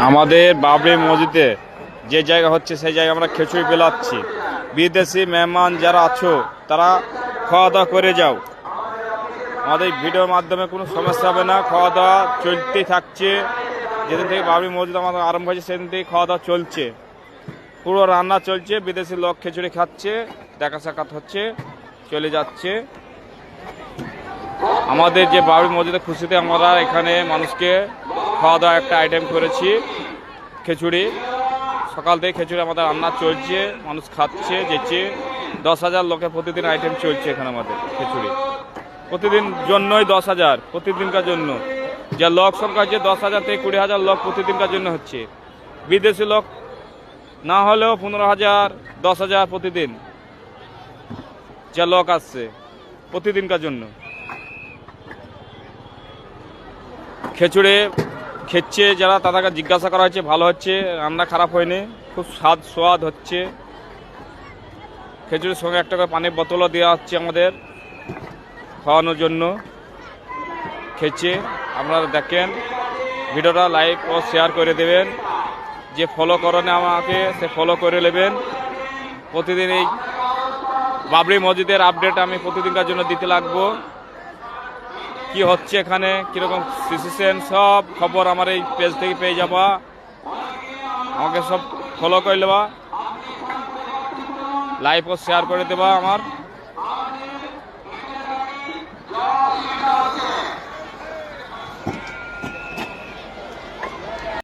আমাদের বাবরি মসজিদে যে জায়গা হচ্ছে সেই জায়গায় আমরা খিচুড়ি পেলাচ্ছি। বিদেশি মেহমান যারা আছো তারা খাওয়া দাওয়া করে যাও। আমাদের ভিডিওর মাধ্যমে কোনো সমস্যা হবে না, খাওয়া দাওয়া চলতেই থাকছে। যেদিন থেকে বাবরি মসজিদ আমাদের আরম্ভ হয়েছে সেদিন থেকে খাওয়া দাওয়া চলছে, পুরো রান্না চলছে। বিদেশি লোক খিচুড়ি খাচ্ছে, দেখা সাক্ষাৎ হচ্ছে, চলে যাচ্ছে। আমাদের যে বাবরি মসজিদের খুশিতে আমরা এখানে মানুষকে খাওয়া দাওয়া একটা আইটেম করেছি, খিচুড়ি। সকাল থেকে খিচুড়ি আমাদের রান্না চলছে, মানুষ খাচ্ছে যেছে। 10,000 লোকের প্রতিদিন আইটেম চলছে এখানে আমাদের খিচুড়ি। প্রতিদিন জন্যই 10,000, প্রতিদিনকার জন্য যে লোক সংখ্যা হচ্ছে 10,000 থেকে 20,000 লোক প্রতিদিনকার জন্য হচ্ছে। বিদেশি লোক না হলেও 15,000, 10,000 প্রতিদিন যে লোক আসছে প্রতিদিনকার জন্য। খিচুড়ি খেচ্ছে যারা তাদেরকে জিজ্ঞাসা করা হচ্ছে, ভালো হচ্ছে, রান্না খারাপ হয়নি, খুব স্বাদ হচ্ছে। খিচুড়ির সঙ্গে একটা করে পানির বোতলও দেওয়া হচ্ছে আমাদের খাওয়ানোর জন্য। খেচ্ছে আপনারা দেখেন, ভিডিওটা লাইক ও শেয়ার করে দেবেন। যে ফলো করেন আমাকে সে ফলো করে নেবেন। প্রতিদিন এই বাবরি মসজিদের আপডেট আমি প্রতিদিনকার জন্য দিতে লাগবো। কি হচ্ছে এখানে, কিরকম সিচুয়েশন, সব খবর আমার এই পেজ থেকে পেয়ে যাবা। আমাকে সব ফলো করে নেবা, লাইক ও শেয়ার করে দেবা আমার।